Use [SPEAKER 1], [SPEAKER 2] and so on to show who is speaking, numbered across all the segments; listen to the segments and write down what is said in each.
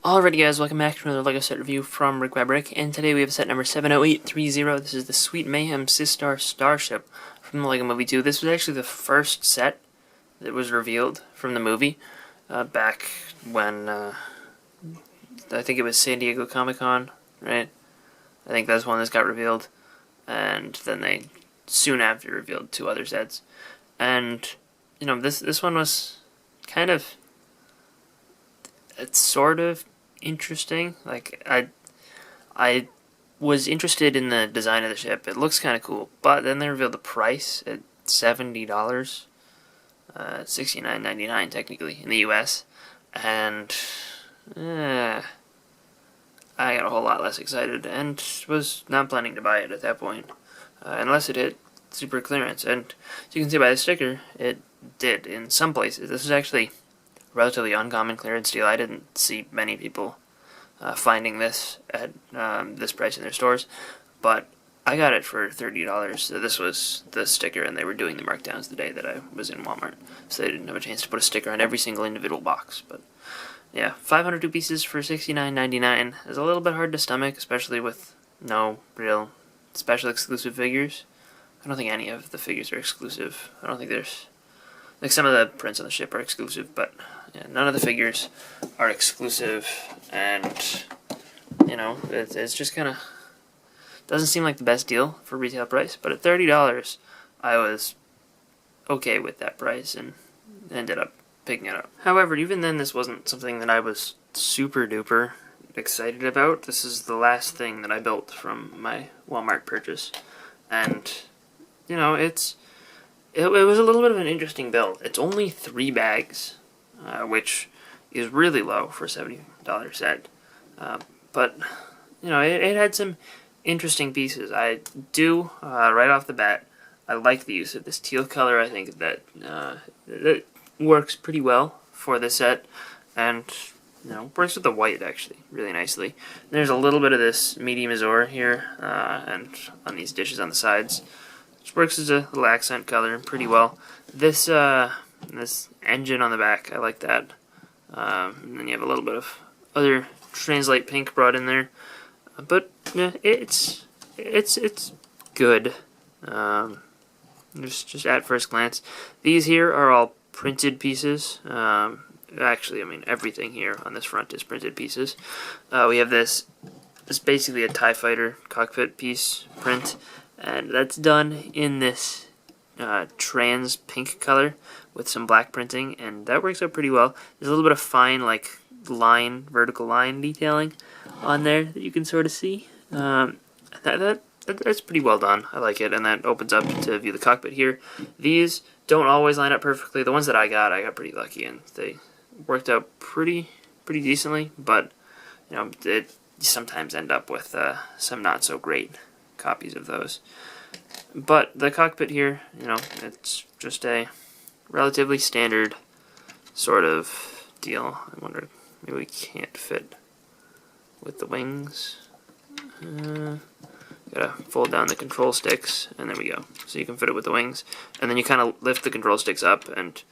[SPEAKER 1] Alrighty guys, welcome back to another LEGO set review from BrickByBrick, and today we have set number 70830. This is the sweet Mayhem Systar Starship from the LEGO Movie 2. This was actually the first set that was revealed from the movie, back when, I think it was San Diego Comic-Con, right? I think that's when this got revealed, and then they soon after revealed two other sets. And, you know, this one was kind of... it's sort of interesting. Like, I was interested in the design of the ship. It looks kind of cool, but then they revealed the price at $70, $69.99 technically in the US, and I got a whole lot less excited and was not planning to buy it at that point, unless it hit super clearance. And as you can see by the sticker, it did in some places. This is actually relatively uncommon clearance deal. I didn't see many people finding this at this price in their stores, but I got it for $30. So this was the sticker, and they were doing the markdowns the day that I was in Walmart, so they didn't have a chance to put a sticker on every single individual box. But yeah, 502 pieces for $69.99 is a little bit hard to stomach, especially with no real special exclusive figures. I don't think any of the figures are exclusive. I don't think there's... like, some of the prints on the ship are exclusive, but yeah, none of the figures are exclusive, and, you know, it's just kind of... doesn't seem like the best deal for retail price, but at $30, I was okay with that price and ended up picking it up. However, even then, this wasn't something that I was super duper excited about. This is the last thing that I built from my Walmart purchase, and, you know, it was a little bit of an interesting build. It's only 3 bags, which is really low for a $70 set. But, you know, it had some interesting pieces. I do, right off the bat, I like the use of this teal color. I think that that works pretty well for this set, and, you know, works with the white actually really nicely. There's a little bit of this medium azure here, and on these dishes on the sides, which works as a little accent color pretty well. This this engine on the back, I like that. And then you have a little bit of other translate pink brought in there, but yeah, it's good. Just at first glance, these here are all printed pieces. Actually, I mean, everything here on this front is printed pieces. We have this basically a TIE Fighter cockpit piece print, and that's done in this trans pink color with some black printing, and that works out pretty well. There's a little bit of fine, like, vertical line detailing on there that you can sort of see. That's pretty well done. I like it, and that opens up to view the cockpit here. These don't always line up perfectly. The ones that I got pretty lucky, and they worked out pretty decently, but, you know, it sometimes end up with some not so great copies of those. But the cockpit here, you know, it's just a relatively standard sort of deal. I wonder, maybe we can't fit with the wings. Gotta fold down the control sticks, and there we go. So you can fit it with the wings, and then you kind of lift the control sticks up, and,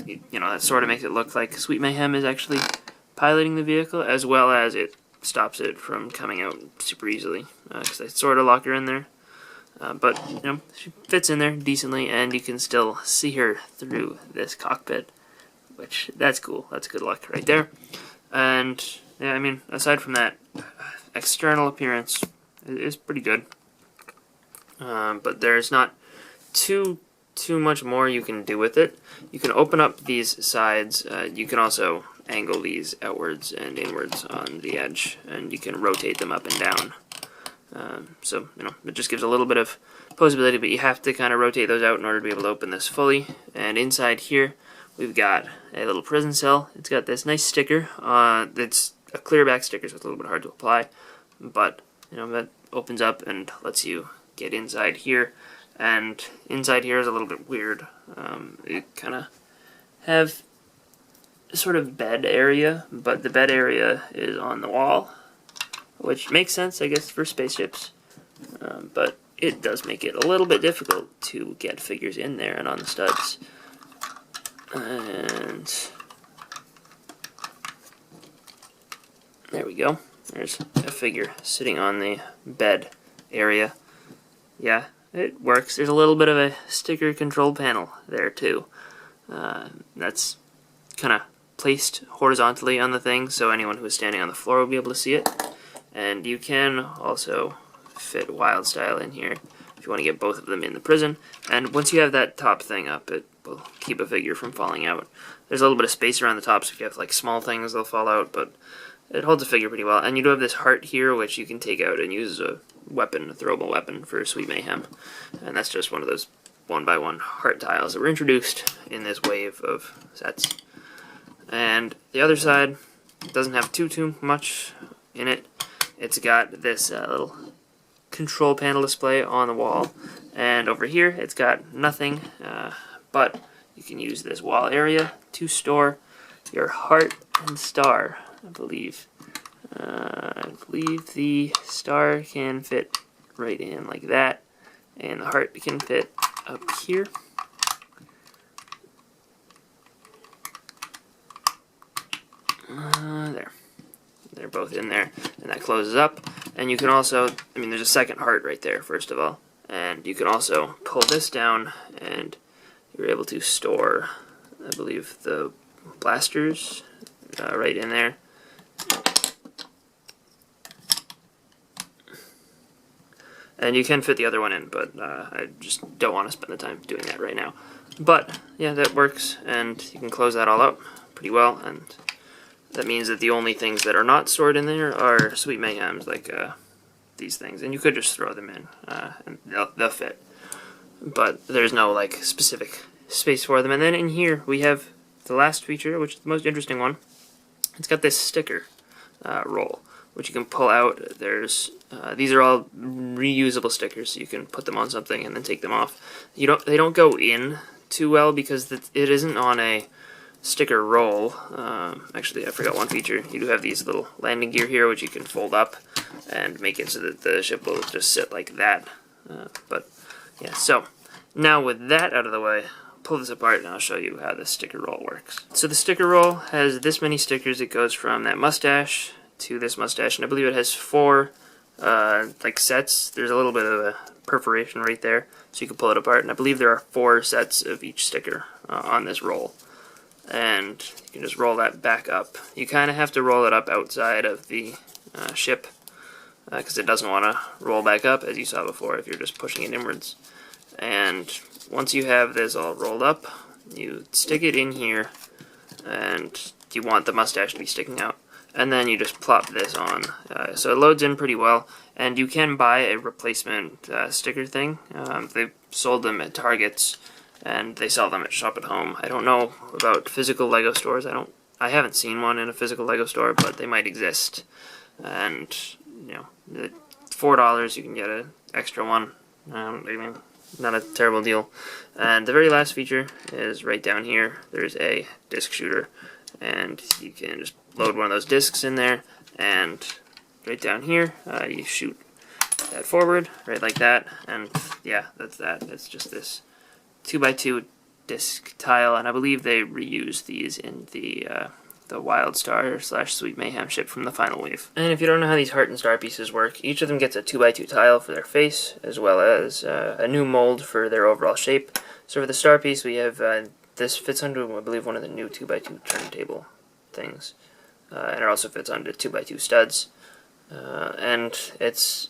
[SPEAKER 1] you know, that sort of makes it look like Sweet Mayhem is actually piloting the vehicle, as well as it stops it from coming out super easily, because they sort of lock her in there. But, you know, she fits in there decently, and you can still see her through this cockpit, which, that's cool. That's good luck right there. And, yeah, I mean, aside from that, external appearance is pretty good. But there's not too much more you can do with it. You can open up these sides. You can also angle these outwards and inwards on the edge, and you can rotate them up and down. So, you know, it just gives a little bit of posability, but you have to kind of rotate those out in order to be able to open this fully. And inside here, we've got a little prison cell. It's got this nice sticker. It's a clear back sticker, so it's a little bit hard to apply, but, you know, that opens up and lets you get inside here. And inside here is a little bit weird. You kind of have a sort of bed area, but the bed area is on the wall, which makes sense, I guess, for spaceships, but it does make it a little bit difficult to get figures in there and on the studs. And There we go. There's a figure sitting on the bed area. Yeah, it works. There's a little bit of a sticker control panel there too. That's kind of placed horizontally on the thing, so anyone who is standing on the floor will be able to see it. And you can also fit Wild Style in here if you want to get both of them in the prison. And once you have that top thing up, it will keep a figure from falling out. There's a little bit of space around the top, so if you have like small things, they'll fall out, but it holds a figure pretty well. And you do have this heart here, which you can take out and use as a weapon, a throwable weapon for Sweet Mayhem. And that's just one of those 1x1 heart tiles that were introduced in this wave of sets. And the other side doesn't have too much in it. It's got this little control panel display on the wall, and over here it's got nothing, but you can use this wall area to store your heart and star, I believe. I believe the star can fit right in like that, and the heart can fit up here. There. They're both in there, and that closes up. And you can also, I mean, there's a second heart right there, first of all. And you can also pull this down, and you're able to store, I believe, the blasters right in there. And you can fit the other one in, but I just don't want to spend the time doing that right now. But, yeah, that works, and you can close that all up pretty well, and that means that the only things that are not stored in there are Sweet Mayhems, like these things. And you could just throw them in, and they'll fit. But there's no like specific space for them. And then in here we have the last feature, which is the most interesting one. It's got this sticker roll, which you can pull out. There's these are all reusable stickers, so you can put them on something and then take them off. They don't go in too well because it isn't on a sticker roll. Actually, I forgot one feature. You do have these little landing gear here, which you can fold up and make it so that the ship will just sit like that. But yeah, so now with that out of the way, I'll pull this apart and I'll show you how the sticker roll works. So the sticker roll has this many stickers. It goes from that mustache to this mustache, and I believe it has 4 like sets. There's a little bit of a perforation right there, so you can pull it apart, and I believe there are 4 sets of each sticker on this roll. And you can just roll that back up. You kind of have to roll it up outside of the ship because it doesn't want to roll back up, as you saw before, if you're just pushing it inwards. And once you have this all rolled up, you stick it in here, and you want the mustache to be sticking out. And then you just plop this on. So it loads in pretty well, and you can buy a replacement sticker thing. They've sold them at Targets, and they sell them at Shop at Home. I don't know about physical Lego stores. I haven't seen one in a physical Lego store, but they might exist. And you know, $4 you can get an extra one. I mean, not a terrible deal. And the very last feature is right down here. There's a disc shooter, and you can just load one of those discs in there, and right down here you shoot that forward, right like that. And yeah, that's that. It's just this 2x2 disc tile, and I believe they reuse these in the Wild Star / Sweet Mayhem ship from the final wave. And if you don't know how these heart and star pieces work, each of them gets a 2x2 tile for their face, as well as a new mold for their overall shape. So for the star piece, we have this fits onto, I believe, one of the new 2x2 turntable things, and it also fits onto 2x2 studs. And it's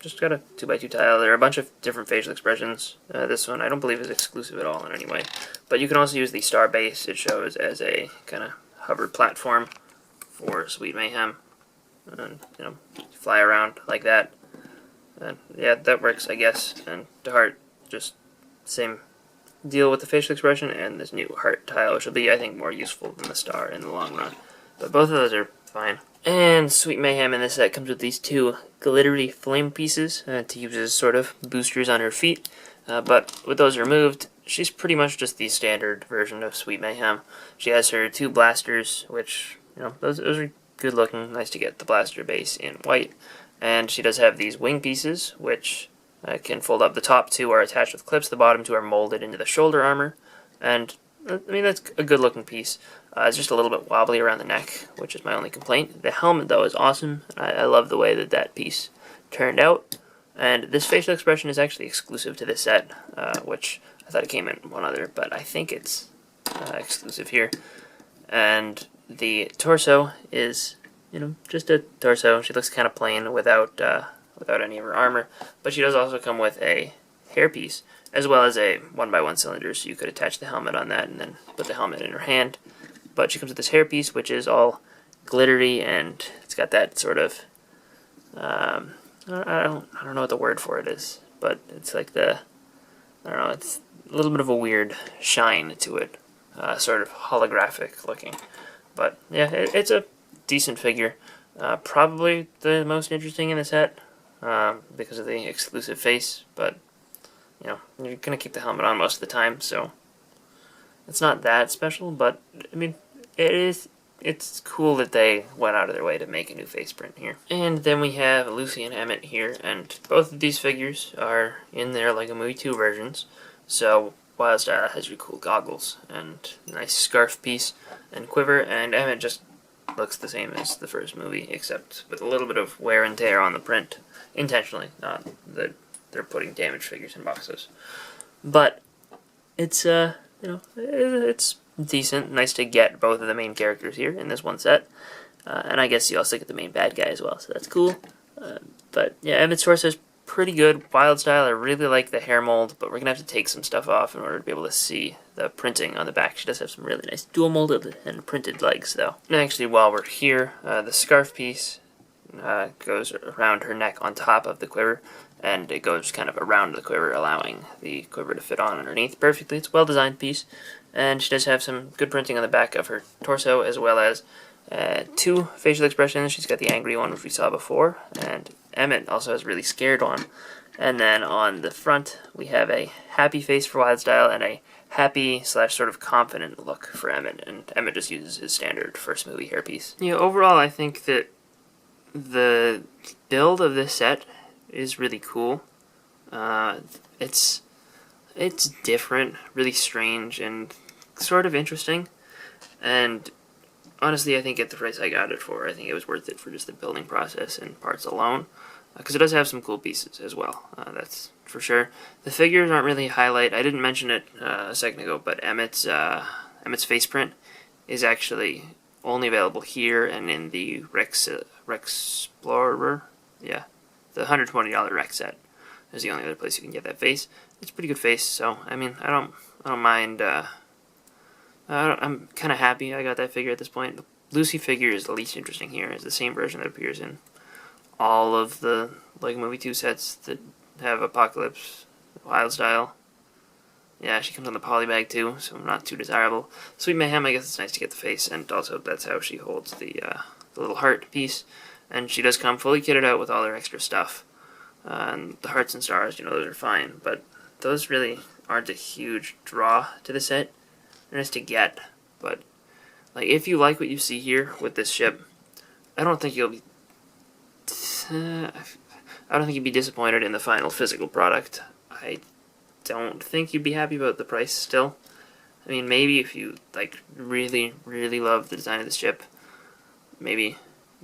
[SPEAKER 1] just got a 2x2 tile. There are a bunch of different facial expressions. This one I don't believe is exclusive at all in any way. But you can also use the star base. It shows as a kind of hovered platform for Sweet Mayhem. And, you know, fly around like that. And yeah, that works, I guess. And the heart, just same deal with the facial expression and this new heart tile, which will be, I think, more useful than the star in the long run. But both of those are fine. And Sweet Mayhem in this set comes with these 2 glittery flame pieces to use as sort of boosters on her feet. But with those removed, she's pretty much just the standard version of Sweet Mayhem. She has her 2 blasters, which, you know, those are good looking. Nice to get the blaster base in white. And she does have these wing pieces, which can fold up. The top 2 are attached with clips. The bottom 2 are molded into the shoulder armor. And I mean, that's a good looking piece. It's just a little bit wobbly around the neck, which is my only complaint. The helmet, though, is awesome. I love the way that that piece turned out. And this facial expression is actually exclusive to this set, which I thought it came in one other, but I think it's exclusive here. And the torso is, just a torso. She looks kind of plain without any of her armor, but she does also come with a hairpiece, as well as a 1x1 cylinder, so you could attach the helmet on that and then put the helmet in her hand. But she comes with this hairpiece, which is all glittery, and it's got that sort of, I don't know what the word for it is, but it's like it's a little bit of a weird shine to it, sort of holographic looking. But yeah, it's a decent figure. Probably the most interesting in the set, because of the exclusive face, but you're going to keep the helmet on most of the time, so it's not that special, but I mean, it's cool that they went out of their way to make a new face print here. And then we have Lucy and Emmet here, and both of these figures are in their Lego Movie 2 versions, so Wildstar has really cool goggles and a nice scarf piece and quiver, and Emmet just looks the same as the first movie, except with a little bit of wear and tear on the print, intentionally, not that they're putting damaged figures in boxes. But it's it's decent, nice to get both of the main characters here in this one set, and I guess you also get the main bad guy as well, so that's cool. But yeah, Emmet's torso is pretty good, wild style. I really like the hair mold, but we're gonna have to take some stuff off in order to be able to see the printing on the back. She does have some really nice dual molded and printed legs, though. And actually, while we're here, the scarf piece goes around her neck on top of the quiver, and it goes kind of around the quiver, allowing the quiver to fit on underneath perfectly. It's a well-designed piece, and she does have some good printing on the back of her torso, as well as two facial expressions. She's got the angry one, which we saw before, and Emmet also has a really scared one. And then on the front, we have a happy face for Wildstyle and a happy / sort of confident look for Emmet, and Emmet just uses his standard first movie hairpiece. Overall, I think that the build of this set is really cool. It's different, really strange, and sort of interesting. And honestly, I think at the price I got it for, I think it was worth it for just the building process and parts alone, because it does have some cool pieces as well. That's for sure. The figures aren't really a highlight. I didn't mention it a second ago, but Emmet's face print is actually only available here and in the Rex Explorer. Yeah, the $120 Rex set is the only other place you can get that face. It's a pretty good face, so I mean, I don't mind. I'm kind of happy I got that figure at this point. The Lucy figure is the least interesting here. It's the same version that appears in all of the Lego Movie 2 sets that have Apocalypse Wildstyle. Yeah, she comes on the poly bag too, so not too desirable. Sweet Mayhem, I guess it's nice to get the face, and also that's how she holds the little heart piece. And she does come fully kitted out with all her extra stuff. And the hearts and stars, those are fine, but those really aren't a huge draw to the set. They're nice to get, but like if you like what you see here with this ship, I don't think you'll be disappointed in the final physical product. I don't think you'd be happy about the price still. I mean, maybe if you really, really love the design of this ship, maybe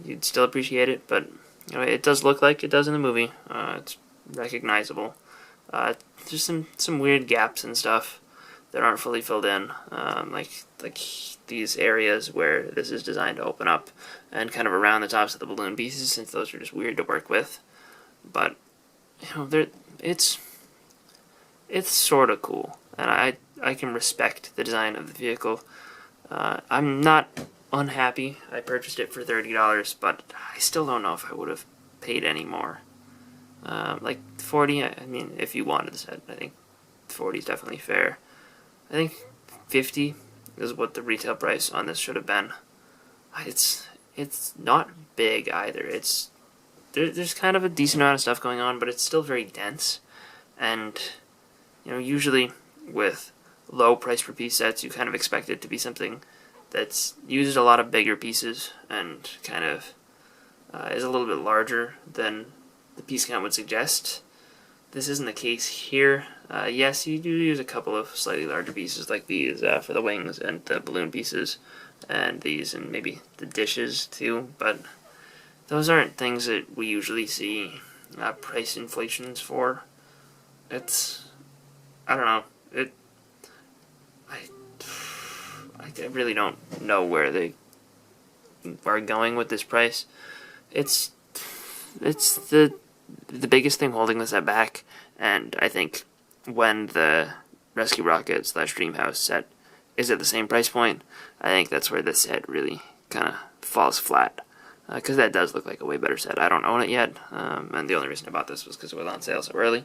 [SPEAKER 1] you'd still appreciate it, but it does look like it does in the movie. It's recognizable. There's some weird gaps and stuff that aren't fully filled in, like these areas where this is designed to open up, and kind of around the tops of the balloon pieces, since those are just weird to work with. But it's sort of cool, and I can respect the design of the vehicle. I'm not unhappy. I purchased it for $30, but I still don't know if I would have paid any more. Like $40. I mean, if you wanted the set, I think $40 is definitely fair. I think $50 is what the retail price on this should have been. It's not big either. There's kind of a decent amount of stuff going on, but it's still very dense. And usually with low price per piece sets, you kind of expect it to be something that uses a lot of bigger pieces and kind of is a little bit larger than the piece count would suggest. This isn't the case here. Yes, you do use a couple of slightly larger pieces like these for the wings and the balloon pieces, and these, and maybe the dishes too, but those aren't things that we usually see price inflations for. I don't know, I really don't know where they are going with this price. It's the biggest thing holding this set back, and I think when the Rescue Rocket / Dreamhouse set is at the same price point, I think that's where this set really kind of falls flat. Because that does look like a way better set. I don't own it yet, and the only reason I bought this was because it was on sale so early.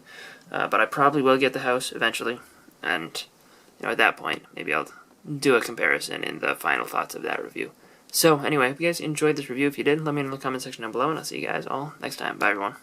[SPEAKER 1] But I probably will get the house eventually, and at that point, maybe I'll do a comparison in the final thoughts of that review. So anyway, if you guys enjoyed this review, if you did, let me know in the comment section down below, and I'll see you guys all next time. Bye, everyone.